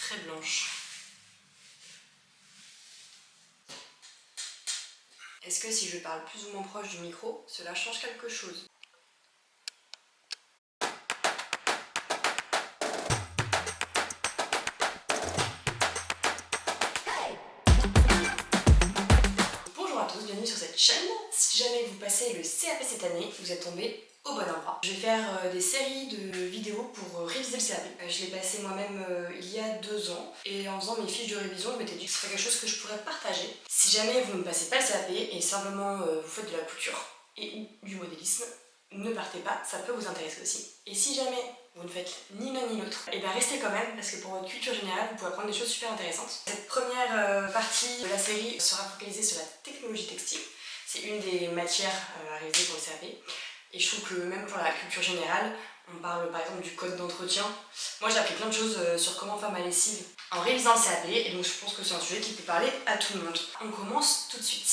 très blanche. Est-ce que si je parle plus ou moins proche du micro, cela change quelque chose? Bonjour à tous, bienvenue sur cette chaîne. Si jamais vous passez le CAP cette année, vous êtes tombé au bon endroit. Je vais faire des séries de vidéos pour réviser le CAP. Je l'ai passé moi-même il y a 2 ans et en faisant mes fiches de révision, je m'étais dit que ce serait quelque chose que je pourrais partager. Si jamais vous ne passez pas le CAP et simplement vous faites de la couture et ou du modélisme, ne partez pas, ça peut vous intéresser aussi. Et si jamais vous ne faites ni l'un ni l'autre, et bien restez quand même parce que pour votre culture générale, vous pouvez apprendre des choses super intéressantes. Cette première partie de la série sera focalisée sur la technologie textile. C'est une des matières à réviser pour le CAP. Et je trouve que même pour la culture générale, on parle par exemple du code d'entretien. Moi j'ai appris plein de choses sur comment faire ma lessive en révisant le CAP et donc je pense que c'est un sujet qui peut parler à tout le monde. On commence tout de suite.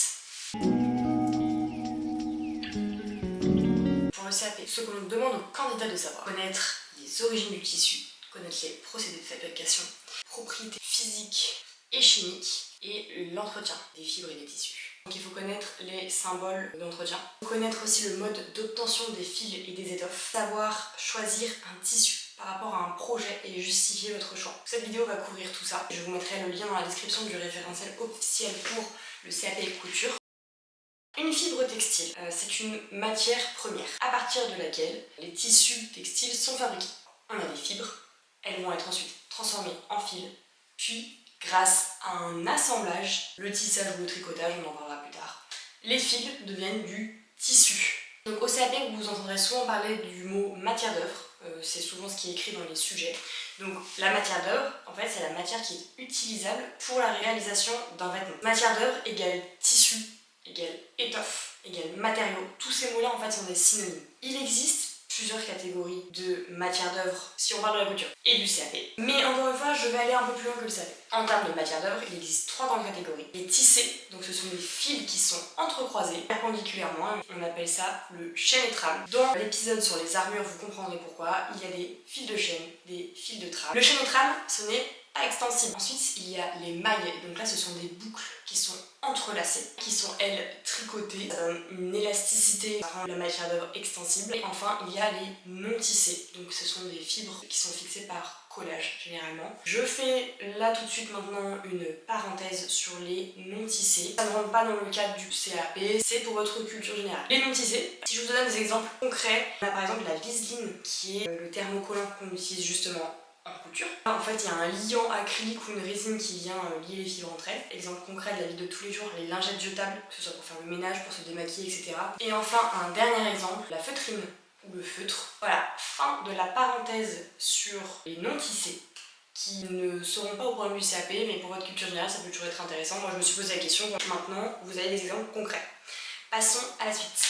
Pour le CAP, ce qu'on demande aux candidats de savoir, connaître les origines du tissu, connaître les procédés de fabrication, propriétés physiques et chimiques et l'entretien des fibres et des tissus. Donc il faut connaître les symboles d'entretien, connaître aussi le mode d'obtention des fils et des étoffes, savoir choisir un tissu par rapport à un projet et justifier votre choix. Cette vidéo va couvrir tout ça. Je vous mettrai le lien dans la description du référentiel officiel pour le CAP couture. Une fibre textile, c'est une matière première à partir de laquelle les tissus textiles sont fabriqués. On a des fibres, elles vont être ensuite transformées en fils, puis grâce à un assemblage, le tissage ou le tricotage, on en parlera plus tard, les fils deviennent du tissu. Donc au CAP, vous entendrez souvent parler du mot matière d'œuvre, c'est souvent ce qui est écrit dans les sujets. Donc la matière d'œuvre, en fait, c'est la matière qui est utilisable pour la réalisation d'un vêtement. Matière d'œuvre égale tissu, égale étoffe, égale matériaux. Tous ces mots-là, en fait, sont des synonymes. Il existe plusieurs catégories de matière d'œuvre si on parle de la couture et du CAP. Mais encore une fois, je vais aller un peu plus loin que le CAP. En termes de matière d'œuvre, il existe 3 grandes catégories. Les tissés, donc ce sont des fils qui sont entrecroisés perpendiculairement. On appelle ça le chêne et trame. Dans l'épisode sur les armures, vous comprendrez pourquoi. Il y a des fils de chêne, des fils de trame. Le chêne et trame, ce n'est pas extensible. Ensuite, il y a les mailles. Donc là, ce sont des boucles qui sont entrelacées, qui sont elles tricotées. Ça donne une élasticité, ça rend la matière d'œuvre extensible. Et enfin, il y a les non tissés. Donc ce sont des fibres qui sont fixées par collage généralement. Je fais là tout de suite maintenant une parenthèse sur les non tissés. Ça ne rentre pas dans le cadre du CAP, c'est pour votre culture générale. Les non tissés, si je vous donne des exemples concrets, on a par exemple la viseline qui est le thermocollant qu'on utilise justement en couture. En fait, il y a un liant acrylique ou une résine qui vient lier les fibres entre elles. Exemple concret de la vie de tous les jours, les lingettes jetables, que ce soit pour faire le ménage, pour se démaquiller, etc. Et enfin, un dernier exemple, la feutrine ou le feutre. Voilà, fin de la parenthèse sur les non tissés qui ne seront pas au point de vue CAP, mais pour votre culture générale, ça peut toujours être intéressant. Moi, je me suis posé la question. Maintenant, vous avez des exemples concrets. Passons à la suite.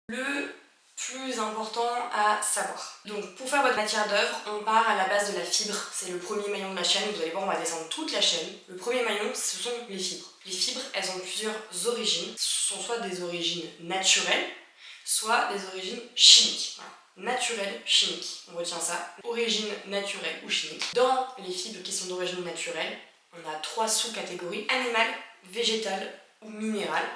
Le plus important à savoir. Donc pour faire votre matière d'œuvre, on part à la base de la fibre. C'est le premier maillon de la chaîne. Vous allez voir, on va descendre toute la chaîne. Le premier maillon, ce sont les fibres. Les fibres, elles ont plusieurs origines. Ce sont soit des origines naturelles, soit des origines chimiques. Voilà. Naturelle, chimique. On retient ça. Origine naturelle ou chimique. Dans les fibres qui sont d'origine naturelle, on a 3 sous-catégories: animale, végétale ou minérale.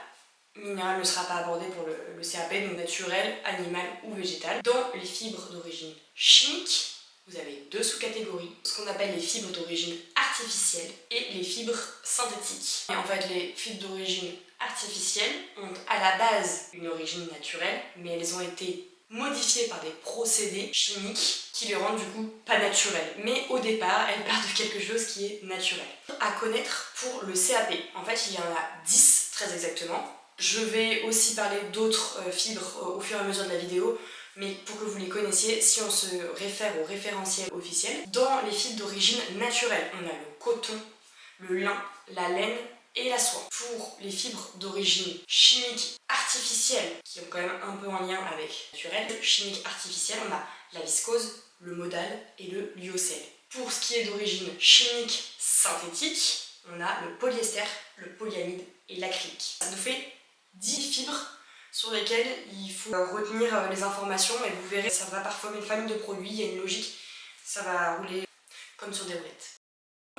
Minéral ne sera pas abordé pour le CAP, donc naturel, animal ou végétal. Dans les fibres d'origine chimique, vous avez 2 sous-catégories, ce qu'on appelle les fibres d'origine artificielle et les fibres synthétiques. Et en fait, les fibres d'origine artificielle ont à la base une origine naturelle, mais elles ont été modifiées par des procédés chimiques qui les rendent du coup pas naturelles. Mais au départ, elles partent de quelque chose qui est naturel. À connaître pour le CAP, en fait, il y en a 10 très exactement. Je vais aussi parler d'autres fibres au fur et à mesure de la vidéo, mais pour que vous les connaissiez, si on se réfère au référentiel officiel, dans les fibres d'origine naturelle, on a le coton, le lin, la laine et la soie. Pour les fibres d'origine chimique artificielle, qui ont quand même un peu en lien avec naturel, chimique artificielle, on a la viscose, le modal et le lyocell. Pour ce qui est d'origine chimique synthétique, on a le polyester, le polyamide et l'acrylique. Ça nous fait 10 fibres sur lesquelles il faut retenir les informations et vous verrez, ça va par famille de produits, il y a une logique, ça va rouler. comme sur des roulettes.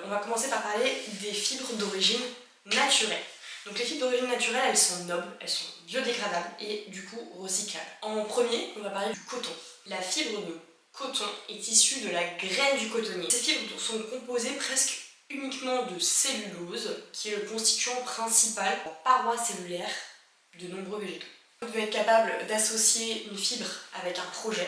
On va commencer par parler des fibres d'origine naturelle. Donc les fibres d'origine naturelle, elles sont nobles, elles sont biodégradables et du coup recyclables. En premier, on va parler du coton. La fibre de coton est issue de la graine du cotonnier. Ces fibres sont composées presque uniquement de cellulose, qui est le constituant principal de la paroi cellulaire de nombreux végétaux. Vous devez être capable d'associer une fibre avec un projet.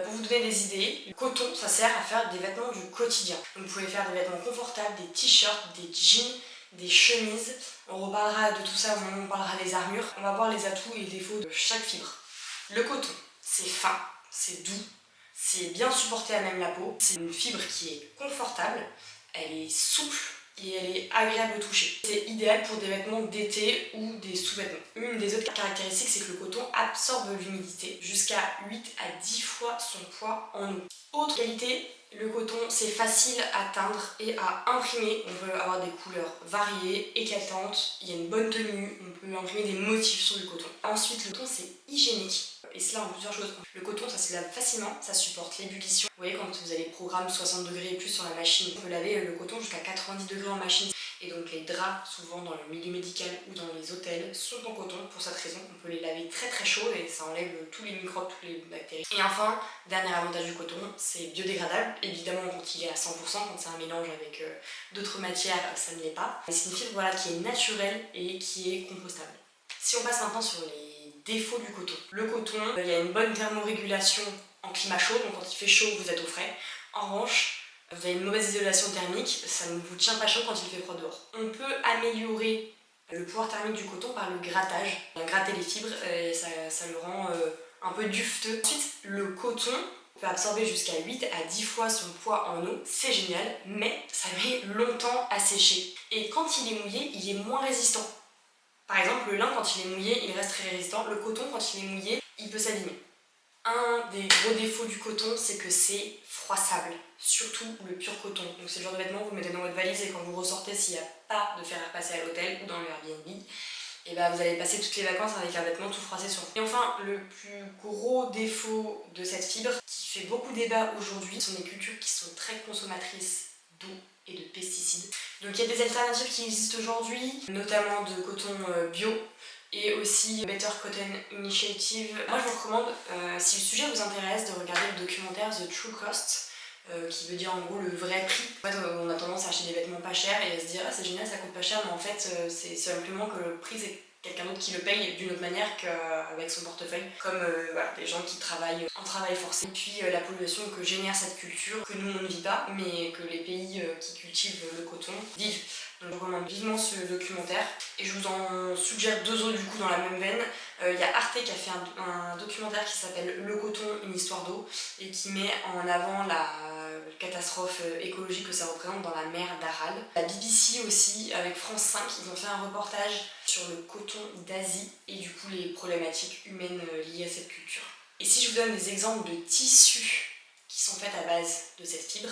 Pour vous donner des idées, le coton, ça sert à faire des vêtements du quotidien. Donc vous pouvez faire des vêtements confortables, des t-shirts, des jeans, des chemises. On reparlera de tout ça au moment où on parlera des armures. On va voir les atouts et les défauts de chaque fibre. Le coton, c'est fin, c'est doux, c'est bien supporté à même la peau. C'est une fibre qui est confortable, elle est souple et elle est agréable au toucher. C'est idéal pour des vêtements d'été ou des sous-vêtements. Une des autres caractéristiques, c'est que le coton absorbe l'humidité jusqu'à 8 à 10 fois son poids en eau. Autre qualité, le coton, c'est facile à teindre et à imprimer. On peut avoir des couleurs variées, éclatantes, il y a une bonne tenue, on peut imprimer des motifs sur le coton. Ensuite, le coton, c'est hygiénique. Et cela en plusieurs choses. Le coton, ça se lave facilement, ça supporte l'ébullition. Vous voyez, quand vous avez le programme 60 degrés et plus sur la machine, on peut laver le coton jusqu'à 90 degrés en machine. Et donc les draps, souvent dans le milieu médical ou dans les hôtels, sont en coton. Pour cette raison, on peut les laver très très chaud et ça enlève tous les microbes, toutes les bactéries. Et enfin, dernier avantage du coton, c'est biodégradable. Évidemment, quand il est à 100%, quand c'est un mélange avec d'autres matières, ça ne l'est pas. Mais c'est une fibre qui est naturelle et qui est compostable. Si on passe maintenant sur les défauts du coton. Le coton, il y a une bonne thermorégulation en climat chaud, donc quand il fait chaud, vous êtes au frais. En revanche, vous avez une mauvaise isolation thermique, ça ne vous tient pas chaud quand il fait froid dehors. On peut améliorer le pouvoir thermique du coton par le grattage. Gratter les fibres, et ça le rend un peu dufteux. Ensuite, le coton peut absorber jusqu'à 8 à 10 fois son poids en eau, c'est génial, mais ça met longtemps à sécher. Et quand il est mouillé, il est moins résistant. Par exemple, le lin, quand il est mouillé, il reste très résistant. Le coton, quand il est mouillé, il peut s'abîmer. Un des gros défauts du coton, c'est que c'est froissable, surtout le pur coton. Donc c'est le genre de vêtement que vous mettez dans votre valise et quand vous ressortez, s'il n'y a pas de fer à repasser à l'hôtel ou dans le Airbnb, et vous allez passer toutes les vacances avec un vêtement tout froissé sur vous. Et enfin, le plus gros défaut de cette fibre, qui fait beaucoup débat aujourd'hui, sont les cultures qui sont très consommatrices d'eau et de pesticides. Donc il y a des alternatives qui existent aujourd'hui, notamment de coton bio et aussi Better Cotton Initiative. Moi je vous recommande, si le sujet vous intéresse, de regarder le documentaire The True Cost, qui veut dire en gros le vrai prix. En fait, on a tendance à acheter des vêtements pas chers et à se dire ah c'est génial, ça coûte pas cher, mais en fait c'est simplement que le prix c'est quelqu'un d'autre qui le paye d'une autre manière qu'avec son portefeuille, comme des gens qui travaillent en travail forcé. Et puis la pollution que génère cette culture, que nous on ne vit pas, mais que les pays qui cultivent le coton vivent. Donc je recommande vivement ce documentaire et je vous en suggère deux autres du coup dans la même veine. Il y a Arte qui a fait un documentaire qui s'appelle Le coton, une histoire d'eau et qui met en avant la catastrophe écologique que ça représente dans la mer d'Aral. La BBC aussi, avec France 5, ils ont fait un reportage sur le coton d'Asie et du coup les problématiques humaines liées à cette culture. Et si je vous donne des exemples de tissus qui sont faits à base de cette fibre,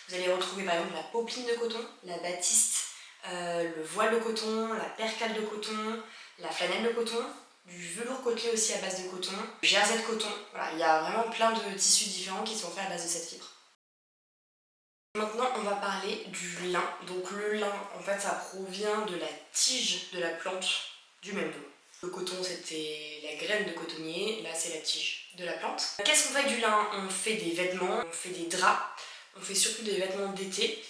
vous allez retrouver par exemple la popeline de coton, la batiste, le voile de coton, la percale de coton, la flanelle de coton, du velours côtelé aussi à base de coton, le jersey de coton. Voilà, il y a vraiment plein de tissus différents qui sont faits à base de cette fibre. Maintenant, on va parler du lin. Donc le lin, en fait, ça provient de la tige de la plante du même nom. Le coton, c'était la graine de cotonnier, là c'est la tige de la plante. Qu'est-ce qu'on fait avec du lin? On fait des vêtements, on fait des draps, on fait surtout des vêtements d'été,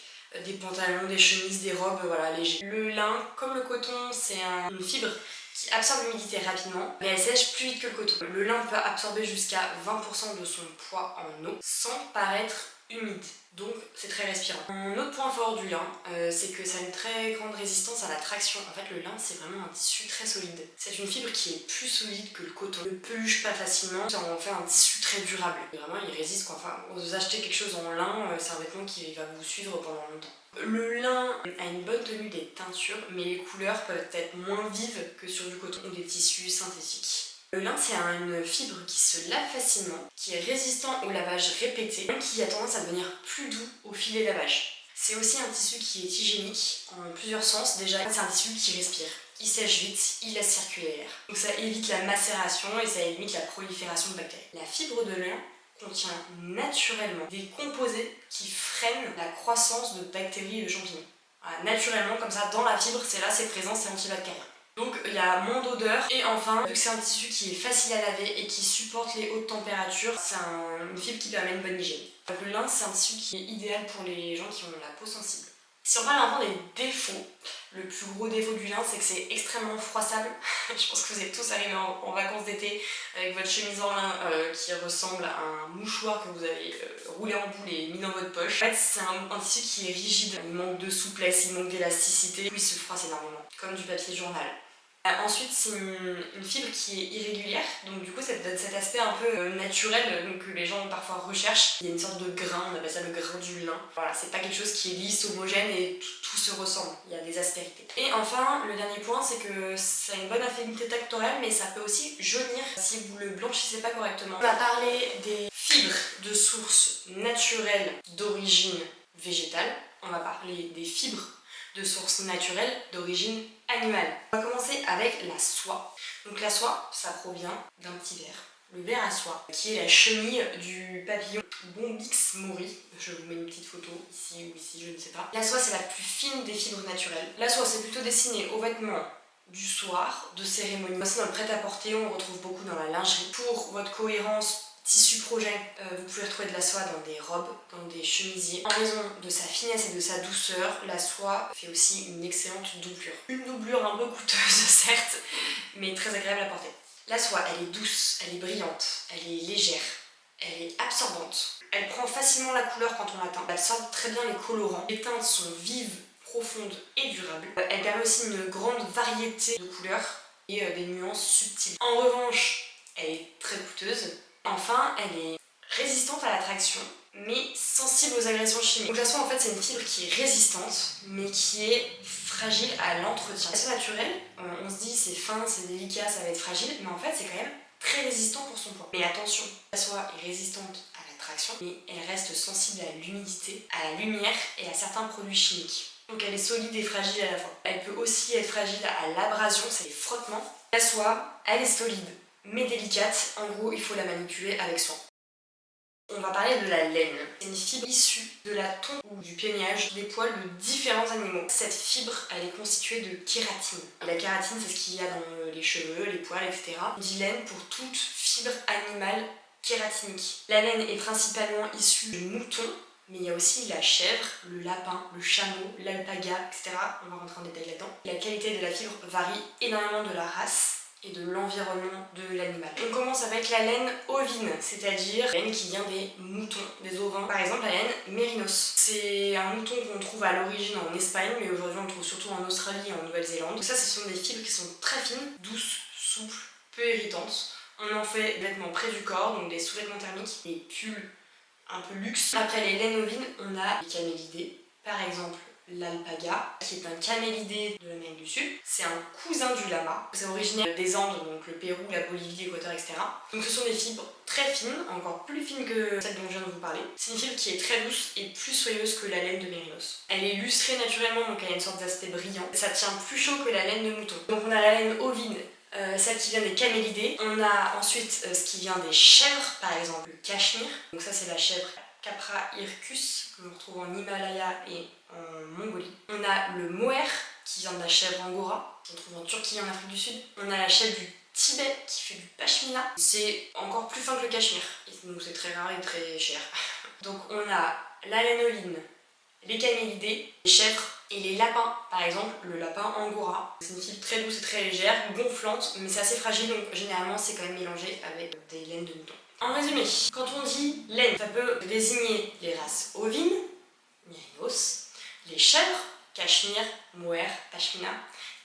des pantalons, des chemises, des robes, légers. Le lin, comme le coton, c'est une fibre qui absorbe l'humidité rapidement, mais elle sèche plus vite que le coton. Le lin peut absorber jusqu'à 20% de son poids en eau sans paraître humide, donc c'est très respirant. Un autre point fort du lin, c'est que ça a une très grande résistance à la traction. En fait, le lin, c'est vraiment un tissu très solide. C'est une fibre qui est plus solide que le coton. Il ne peluche pas facilement, ça en fait un tissu très durable. Et vraiment, il résiste quoi. Enfin, vous achetez quelque chose en lin, c'est un vêtement qui va vous suivre pendant longtemps. Le lin a une bonne tenue des teintures, mais les couleurs peuvent être moins vives que sur du coton ou des tissus synthétiques. Le lin, c'est une fibre qui se lave facilement, qui est résistant au lavage répété, qui a tendance à devenir plus doux au fil des lavages. C'est aussi un tissu qui est hygiénique en plusieurs sens. Déjà, c'est un tissu qui respire. Il sèche vite, il laisse circuler l'air. Donc ça évite la macération et ça limite la prolifération de bactéries. La fibre de lin contient naturellement des composés qui freinent la croissance de bactéries et de champignons. Voilà, naturellement, comme ça, dans la fibre, c'est là, c'est présent, c'est antibactérien. Donc il y a moins d'odeur et enfin, vu que c'est un tissu qui est facile à laver et qui supporte les hautes températures, c'est une fibre qui permet une bonne hygiène. Donc, le lin, c'est un tissu qui est idéal pour les gens qui ont la peau sensible. Si on parle maintenant des défauts, le plus gros défaut du lin, c'est que c'est extrêmement froissable. Je pense que vous êtes tous arrivés en vacances d'été avec votre chemise en lin qui ressemble à un mouchoir que vous avez roulé en boule et mis dans votre poche. En fait, c'est un tissu qui est rigide, il manque de souplesse, il manque d'élasticité, il se froisse énormément, comme du papier journal. Ensuite, c'est une fibre qui est irrégulière, donc du coup ça donne cet aspect un peu naturel donc, que les gens parfois recherchent. Il y a une sorte de grain, on appelle ça le grain du lin. Voilà, c'est pas quelque chose qui est lisse, homogène et tout se ressemble, il y a des aspérités. Et enfin, le dernier point, c'est que ça a une bonne affinité tactorielle, mais ça peut aussi jaunir si vous le blanchissez pas correctement. On va parler des fibres de source naturelle d'origine végétale. On va parler des fibres de source naturelle d'origine animale. On va commencer avec la soie. Donc la soie, ça provient d'un petit ver, le ver à soie, qui est la chenille du papillon Bombyx mori. Je vous mets une petite photo ici ou ici, je ne sais pas. La soie, c'est la plus fine des fibres naturelles. La soie, c'est plutôt destiné aux vêtements du soir, de cérémonie. Aussi dans le prêt-à-porter, on retrouve beaucoup dans la lingerie. Pour votre cohérence tissu projet, vous pouvez retrouver de la soie dans des robes, dans des chemisiers. En raison de sa finesse et de sa douceur, la soie fait aussi une excellente doublure. Une doublure un peu coûteuse certes, mais très agréable à porter. La soie, elle est douce, elle est brillante, elle est légère, elle est absorbante. Elle prend facilement la couleur quand on la teint. Elle absorbe très bien les colorants. Les teintes sont vives, profondes et durables. Elle permet aussi une grande variété de couleurs et des nuances subtiles. En revanche, elle est très coûteuse. Enfin, elle est résistante à l'attraction, mais sensible aux agressions chimiques. Donc la soie, en fait, c'est une fibre qui est résistante, mais qui est fragile à l'entretien. La soie naturelle, on se dit c'est fin, c'est délicat, ça va être fragile, mais en fait, c'est quand même très résistant pour son poids. Mais attention, la soie est résistante à l'attraction, mais elle reste sensible à l'humidité, à la lumière et à certains produits chimiques. Donc elle est solide et fragile à la fois. Elle peut aussi être fragile à l'abrasion, c'est les frottements. La soie, elle est solide, mais délicate. En gros, il faut la manipuler avec soin. On va parler de la laine. C'est une fibre issue de la tonte ou du peignage des poils de différents animaux. Cette fibre, elle est constituée de kératine. Et la kératine, c'est ce qu'il y a dans les cheveux, les poils, etc. On dit laine pour toute fibre animale kératinique. La laine est principalement issue du mouton, mais il y a aussi la chèvre, le lapin, le chameau, l'alpaga, etc. On va rentrer en détail là-dedans. La qualité de la fibre varie énormément de la race et de l'environnement de l'animal. On commence avec la laine ovine, c'est-à-dire la laine qui vient des moutons, des ovins. Par exemple, la laine mérinos. C'est un mouton qu'on trouve à l'origine en Espagne, mais aujourd'hui on le trouve surtout en Australie et en Nouvelle-Zélande. Donc ça, ce sont des fibres qui sont très fines, douces, souples, peu irritantes. On en fait des vêtements près du corps, donc des sous-vêtements thermiques, des pulls un peu luxe. Après les laines ovines, on a les camélidés, par exemple l'alpaga, qui est un camélidé de l'Amérique du Sud. C'est un cousin du lama. C'est originaire des Andes, donc le Pérou, la Bolivie, l'Équateur, etc. Donc ce sont des fibres très fines, encore plus fines que celle dont je viens de vous parler. C'est une fibre qui est très douce et plus soyeuse que la laine de mérinos. Elle est lustrée naturellement, donc elle a une sorte d'aspect brillant. Ça tient plus chaud que la laine de mouton. Donc on a la laine ovine, celle qui vient des camélidés. On a ensuite ce qui vient des chèvres, par exemple le cachemire. Donc ça c'est la chèvre Capra hircus, que l'on retrouve en Himalaya et en Mongolie. On a le mohair, qui vient de la chèvre angora, qu'on trouve en Turquie et en Afrique du Sud. On a la chèvre du Tibet, qui fait du pashmina. C'est encore plus fin que le cachemire, donc c'est très rare et très cher. Donc on a la laine ovine, les camélidés, les chèvres et les lapins. Par exemple, le lapin angora. C'est une fibre très douce et très légère, gonflante, mais c'est assez fragile, donc généralement c'est quand même mélangé avec des laines de mouton. En résumé, quand on dit laine, ça peut désigner les races ovines, mérinos, les chèvres, cachemire, mohair, pashmina,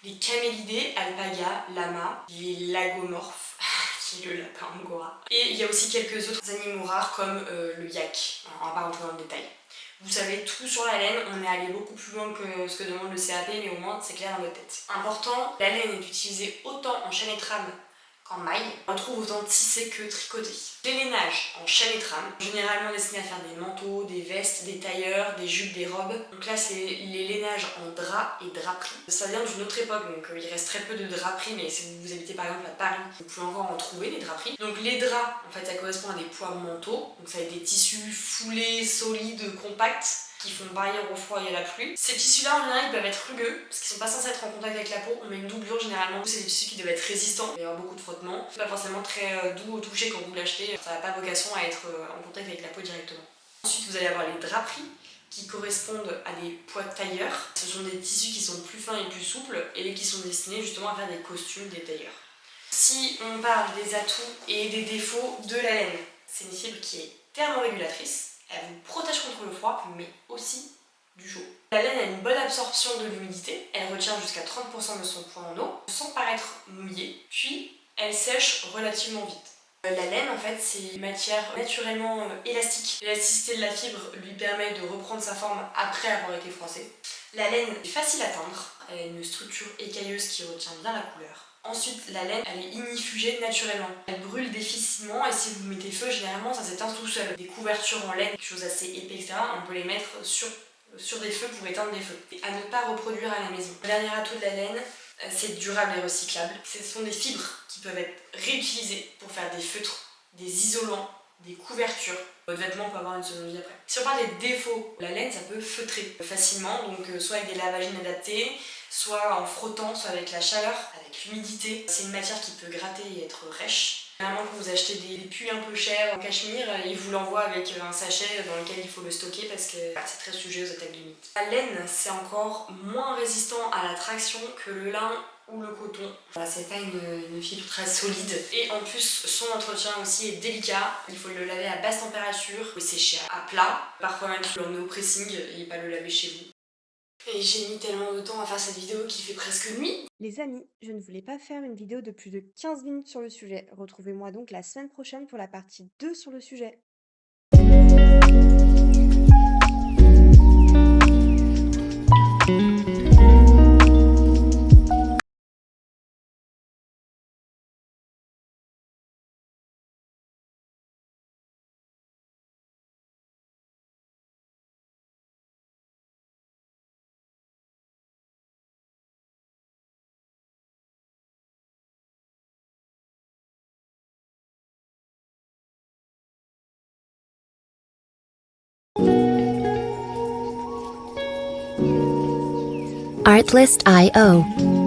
les camélidés, alpaga, lama, les lagomorphes, qui est le lapin angora. Et il y a aussi quelques autres animaux rares comme le yak. Alors, on va pas rentrer dans le détail. Vous savez tout sur la laine, on est allé beaucoup plus loin que ce que demande le CAP, mais au moins c'est clair dans notre tête. Important, la laine est utilisée autant en chaîne et trame qu'en maille. On retrouve autant tissé que tricoté. Les lainages en chaîne et trame, généralement destinés à faire des manteaux, des vestes, des tailleurs, des jupes, des robes. Donc là c'est les lainages en drap et draperie. Ça vient d'une autre époque, donc il reste très peu de draperie, mais si vous habitez par exemple à Paris, vous pouvez encore en trouver des draperies. Donc les draps, en fait ça correspond à des poids manteaux, donc ça va être des tissus foulés, solides, compacts, qui font barrière au froid et à la pluie. Ces tissus-là, en général, ils peuvent être rugueux, parce qu'ils sont pas censés être en contact avec la peau. On met une doublure généralement. C'est des tissus qui doivent être résistants. Il va y avoir beaucoup de frottement. Pas forcément très doux au toucher quand vous l'achetez. Ça n'a pas vocation à être en contact avec la peau directement. Ensuite, vous allez avoir les draperies qui correspondent à des poids tailleurs. Ce sont des tissus qui sont plus fins et plus souples et qui sont destinés justement à faire des costumes, des tailleurs. Si on parle des atouts et des défauts de la laine, c'est une fibre qui est thermorégulatrice. Elle vous protège contre le froid, mais aussi du chaud. La laine a une bonne absorption de l'humidité, elle retient jusqu'à 30% de son poids en eau, sans paraître mouillée, puis elle sèche relativement vite. La laine, en fait, c'est une matière naturellement élastique. L'élasticité de la fibre lui permet de reprendre sa forme après avoir été froissée. La laine est facile à teindre, elle a une structure écailleuse qui retient bien la couleur. Ensuite, la laine, elle est ignifugée naturellement. Elle brûle difficilement et si vous mettez feu, généralement, ça s'éteint tout seul. Des couvertures en laine, quelque chose assez épais, etc., on peut les mettre sur des feux pour éteindre des feux. Et à ne pas reproduire à la maison. Le dernier atout de la laine, c'est durable et recyclable. Ce sont des fibres qui peuvent être réutilisées pour faire des feutres, des isolants, des couvertures. Votre vêtement peut avoir une seconde vie après. Si on parle des défauts, la laine, ça peut feutrer facilement, donc soit avec des lavagines adaptés, soit en frottant, soit avec la chaleur, avec l'humidité. C'est une matière qui peut gratter et être rêche. Généralement, quand vous achetez des pulls un peu chers en cachemire, ils vous l'envoient avec un sachet dans lequel il faut le stocker parce que c'est très sujet aux attaques d'humidité. La laine, c'est encore moins résistant à la traction que le lin ou le coton. C'est pas une fibre très solide. Et en plus, son entretien aussi est délicat. Il faut le laver à basse température, le sécher à plat. Parfois même, il faut l'emmener au pressing et pas le laver chez vous. Et j'ai mis tellement de temps à faire cette vidéo qu'il fait presque nuit. Les amis, je ne voulais pas faire une vidéo de plus de 15 minutes sur le sujet. Retrouvez-moi donc la semaine prochaine pour la partie 2 sur le sujet. Artlist.io